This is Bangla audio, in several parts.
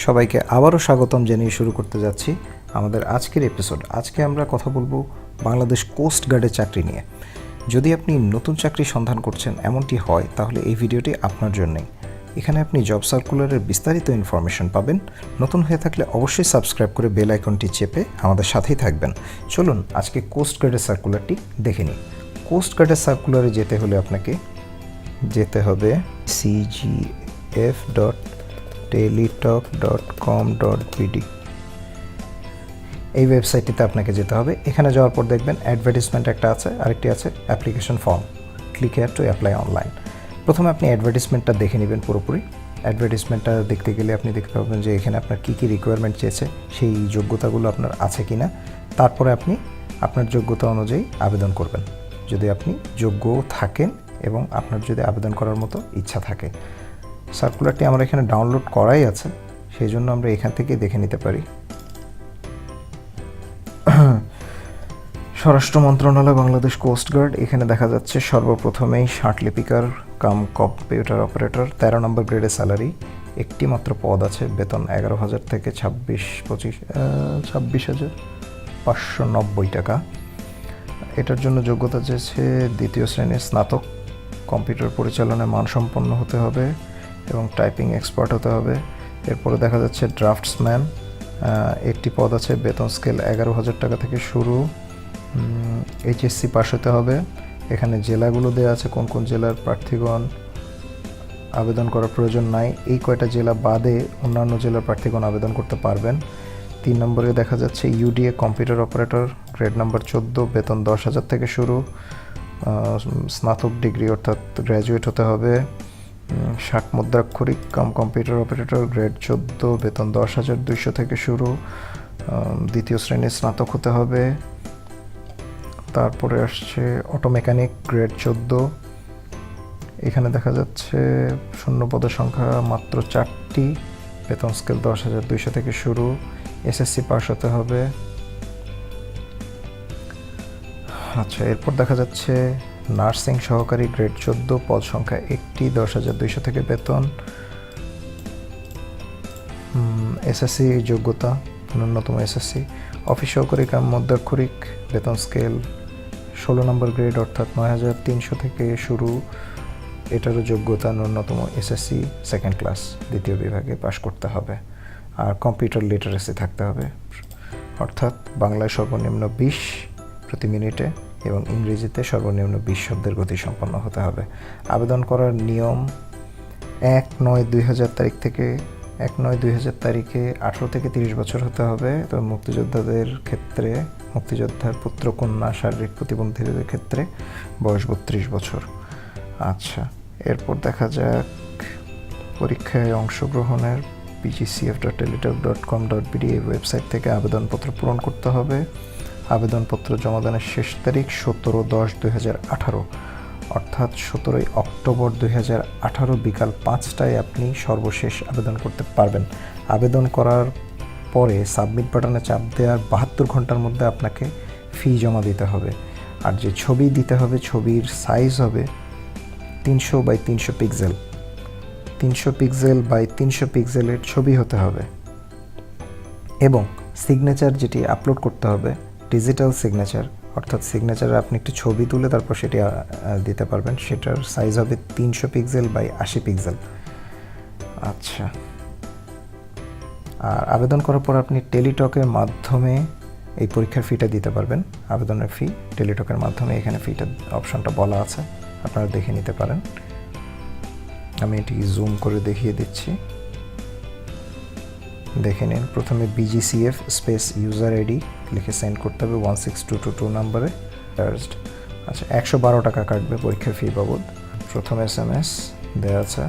সবাইকে আবারও স্বাগতম জানিয়ে শুরু করতে যাচ্ছি আমাদের আজকের এপিসোড। আজকে আমরা কথা বলবো বাংলাদেশ কোস্ট গার্ডের চাকরি নিয়ে। যদি আপনি নতুন চাকরি সন্ধান করছেন এমনটি হয়, তাহলে এই ভিডিওটি আপনার জন্যই। এখানে আপনি জব সার্কুলারের বিস্তারিত ইনফরমেশন পাবেন। নতুন হয়ে থাকলে অবশ্যই সাবস্ক্রাইব করে বেল আইকনটি চেপে আমাদের সাথেই থাকবেন। চলুন আজকে কোস্ট গার্ডের সার্কুলারটি দেখে নিই। কোস্ট গার্ডের সার্কুলারে যেতে হলে আপনাকে যেতে হবে cgf.teletalk.com.bd এই ওয়েবসাইটটিতে আপনাকে যেতে হবে। এখানে যাওয়ার পর দেখবেন অ্যাডভার্টিসমেন্ট একটা আছে, আরেকটি আছে application form. Click here to apply online. প্রথমে আপনি অ্যাডভার্টিসমেন্টটা দেখে নেবেন পুরোপুরি। অ্যাডভার্টিসমেন্টটা দেখতে গেলে আপনি দেখতে পাবেন যে এখানে আপনার কী কী রিকোয়ারমেন্ট চেয়েছে, সেই যোগ্যতাগুলো আপনার আছে কি না। তারপরে আপনি আপনার যোগ্যতা অনুযায়ী আবেদন করবেন, যদি আপনি যোগ্য থাকেন এবং আপনার যদি আবেদন করার মতো ইচ্ছা থাকে। সার্কুলারটি আমার এখানে ডাউনলোড করাই আছে, সেই জন্য আমরা এখান থেকে দেখে নিতে পারি। স্বরাষ্ট্র মন্ত্রণালয়, বাংলাদেশ কোস্ট গার্ড। এখানে দেখা যাচ্ছে সর্বপ্রথমেই ষাটলিপিকার কাম কম্পিউটার অপারেটর, 13 নম্বর গ্রেডে স্যালারি, একটি মাত্র পদ আছে, বেতন 11,000 থেকে 26,590 টাকা। এটার জন্য যোগ্যতা চেয়েছে দ্বিতীয় শ্রেণীর স্নাতক, কম্পিউটার পরিচালনায় মানসম্পন্ন হতে হবে এবং টাইপিং এক্সপার্ট হতে হবে। এরপরে দেখা যাচ্ছে ড্রাফটসম্যান, একটি পদ আছে, বেতন স্কেল 11,000 টাকা থেকে শুরু, এইচএসসি পাস হতে হবে। এখানে জেলাগুলো দেওয়া আছে, কোন কোন জেলার প্রার্থীগণ আবেদন করার প্রয়োজন নাই। এই কয়টা জেলা বাদে অন্যান্য জেলার প্রার্থীগণ আবেদন করতে পারবেন। 3 নম্বরে দেখা যাচ্ছে UDA computer operator, grade number 14, বেতন 10,000 থেকে শুরু, স্নাতক ডিগ্রি অর্থাৎ গ্র্যাজুয়েট হতে হবে। 60 মুদ্রাক্ষরিক কাম কম্পিউটার অপারেটর, গ্রেড 14, বেতন 10,200 থেকে শুরু, দ্বিতীয় শ্রেণীর স্নাতক হতে হবে। তারপরে আসছে অটো মেকানিক, গ্রেড 14। এখানে দেখা যাচ্ছে শূন্য পদের সংখ্যা মাত্র 4টি, বেতন স্কেল 10,200 থেকে শুরু, এসএসসি পাস হতে হবে। আচ্ছা, এরপর দেখা যাচ্ছে নার্সিং সহকারী, গ্রেড 14, পদ সংখ্যা 1টি, 10,200 থেকে বেতন, এসএসসি যোগ্যতা, ন্যূনতম এসএসসি। অফিস সহকারী কাম মধ্যাক্ষরিক, বেতন স্কেল 16 নম্বর গ্রেড অর্থাৎ 9,300 থেকে শুরু, এটারও যোগ্যতা ন্যূনতম এসএসসি সেকেন্ড ক্লাস, দ্বিতীয় বিভাগে পাশ করতে হবে। আর কম্পিউটার লিটারেসি থাকতে হবে, অর্থাৎ বাংলায় সর্বনিম্ন 20 প্রতি মিনিটে এবং ইংরেজিতে সর্বনিম্ন 20 শব্দের গতি সম্পন্ন হতে হবে। আবেদন করার নিয়ম 1/9/2000 তারিখ থেকে 1/9/2000 তারিখে 18 থেকে 30 বছর হতে হবে। তো মুক্তিযোদ্ধাদের ক্ষেত্রে, মুক্তিযোদ্ধার পুত্র কন্যা শারীরিক প্রতিবন্ধীদের ক্ষেত্রে বয়স 32 বছর। আচ্ছা, এরপর দেখা যাক পরীক্ষায় অংশগ্রহণের pgcf.teletalk.com.bd এই ওয়েবসাইট থেকে আবেদনপত্র পূরণ করতে হবে। আবেদনপত্র জমাদানের শেষ তারিখ 17/10/2018, অর্থাৎ 17 অক্টোবর 2018 বিকাল 5টায় আপনি সর্বশেষ আবেদন করতে পারবেন। আবেদন করার পরে সাবমিট বাটনে চাপ দেওয়ার 72 ঘন্টার মধ্যে আপনাকে ফি জমা দিতে হবে। আর যে ছবি দিতে হবে, ছবির সাইজ হবে 300x300 পিক্সেল, 300 পিক্সেল বাই 300 পিক্সেলের ছবি হতে হবে। এবং সিগনেচার যেটি আপলোড করতে হবে, ডিজিটাল সিগনেচার, অর্থাৎ সিগনেচারে আপনি একটি ছবি তুলে তারপর সেটি দিতে পারবেন, সেটার সাইজ হবে 300 পিক্সেল বাই 80 পিক্সেল। আচ্ছা, আর আবেদন করার পর আপনি টেলিটকের মাধ্যমে এই পরীক্ষার ফিটা দিতে পারবেন। আবেদনের ফি টেলিটকের মাধ্যমে, এখানে ফিটা অপশনটা বলা আছে, আপনারা দেখে নিতে পারেন। আমি এটি জুম করে দেখিয়ে দিচ্ছি, দেখে নিন। প্রথমে BGCF স্পেস ইউজার আইডি লিখে সেন্ড করতে হবে 16222 নম্বরে। আচ্ছা, 112 টাকা কাটবে পরীক্ষার ফি বাবদ। প্রথম SMS দেওয়া আছে,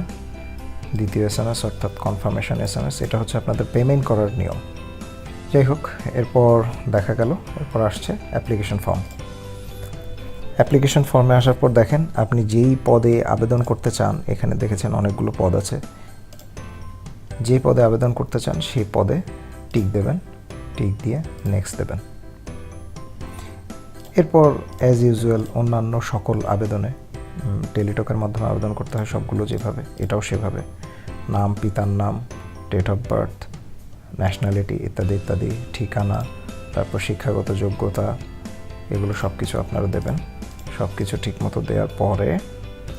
দ্বিতীয় SMS অর্থাৎ কনফার্মেশন SMS, এটা হচ্ছে আপনাদের পেমেন্ট করার নিয়ম। যাই হোক, এরপর দেখা গেল, এরপর আসছে অ্যাপ্লিকেশন ফর্ম। অ্যাপ্লিকেশন ফর্মে আসার পর দেখেন আপনি যেই পদে আবেদন করতে চান, এখানে দেখেছেন অনেকগুলো পদ আছে, যে পদে আবেদন করতে চান সেই পদে টিক দেবেন, টিক দিয়ে নেক্সট দেবেন। এরপর অ্যাজ ইউজুয়াল অন্যান্য সকল আবেদনে টেলিটকের মাধ্যমে আবেদন করতে হয় সবগুলো যেভাবে, এটাও সেভাবে। নাম, পিতার নাম, ডেট অফ বার্থ, ন্যাশনালিটি ইত্যাদি ইত্যাদি, ঠিকানা, তারপর শিক্ষাগত যোগ্যতা, এগুলো সব কিছু আপনারা দেবেন। সব কিছু ঠিকমতো দেওয়ার পরে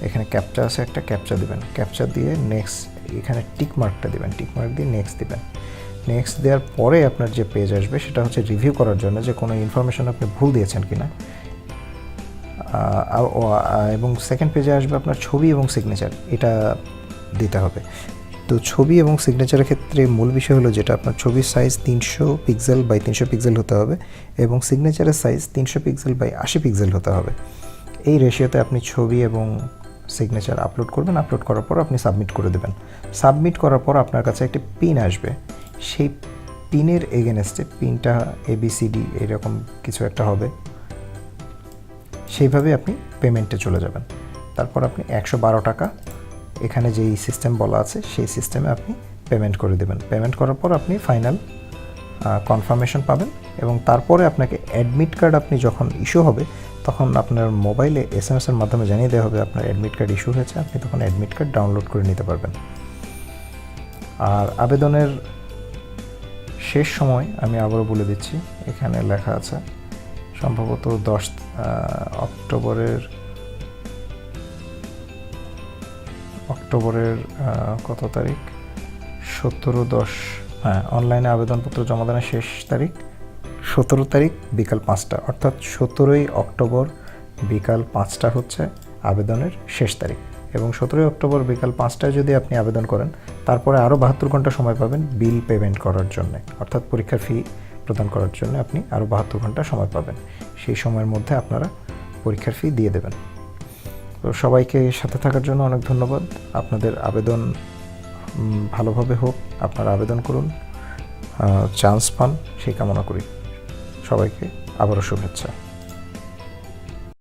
এখানে ক্যাপচা আছে, একটা ক্যাপচা দেবেন। ক্যাপচা দিয়ে নেক্সট, এখানে টিক মার্কটা দেবেন, টিক মার্ক দিয়ে নেক্সট দেবেন। নেক্সট দেওয়ার পরে আপনার যে পেজ আসবে সেটা হচ্ছে রিভিউ করার জন্য যে কোনো ইনফরমেশন আপনি ভুল দিয়েছেন কিনা। এবং সেকেন্ড পেজে আসবে আপনার ছবি এবং সিগনেচার, এটা দিতে হবে। তো ছবি এবং সিগনেচারের ক্ষেত্রে মূল বিষয় হলো যেটা আপনার ছবির সাইজ 300 পিক্সেল বাই 300 পিক্সেল হতে হবে এবং সিগনেচারের সাইজ 300 পিক্সেল বাই 80 পিক্সেল হতে হবে। এই রেশিওতে আপনি ছবি এবং সিগনেচার আপলোড করবেন। আপলোড করার পর আপনি সাবমিট করে দেবেন। সাবমিট করার পর আপনার কাছে একটি পিন আসবে। সেই পিনের এগেনস্টে, পিনটা ABCD এরকম কিছু একটা হবে, সেইভাবে আপনি পেমেন্টে চলে যাবেন। তারপর আপনি 112 টাকা এখানে যেই সিস্টেম বলা আছে সেই সিস্টেমে আপনি পেমেন্ট করে দেবেন। পেমেন্ট করার পর আপনি ফাইনাল কনফার্মেশন পাবেন এবং তারপরে আপনাকে অ্যাডমিট কার্ড আপনি যখন ইস্যু হবে তখন আপনার মোবাইলে SMS-এর মাধ্যমে জানিয়ে দেওয়া হবে আপনার অ্যাডমিট কার্ড ইস্যু হয়েছে। আপনি তখন অ্যাডমিট কার্ড ডাউনলোড করে নিতে পারবেন। আর আবেদনের শেষ সময় আমি আবারও বলে দিচ্ছি, এখানে লেখা আছে সম্ভবত 10 অক্টোবরের কত তারিখ, 17/10, হ্যাঁ, অনলাইনে আবেদনপত্র জমা দেওয়ার শেষ তারিখ 17 তারিখ বিকাল 5টা, অর্থাৎ 17ই অক্টোবর বিকাল 5টা হচ্ছে আবেদনের শেষ তারিখ। এবং 17ই অক্টোবর বিকাল 5টায় যদি আপনি আবেদন করেন তারপরে আরও 72 ঘন্টা সময় পাবেন বিল পেমেন্ট করার জন্য, অর্থাৎ পরীক্ষার ফি প্রদান করার জন্য আপনি আরও 72 ঘন্টা সময় পাবেন। সেই সময়ের মধ্যে আপনারা পরীক্ষার ফি দিয়ে দেবেন। তো সবাইকে সাথে থাকার জন্য অনেক ধন্যবাদ। আপনাদের আবেদন ভালোভাবে হোক, আপনারা আবেদন করুন, চান্স পান সেই কামনা করি। সবাইকে আবারও শুভেচ্ছা।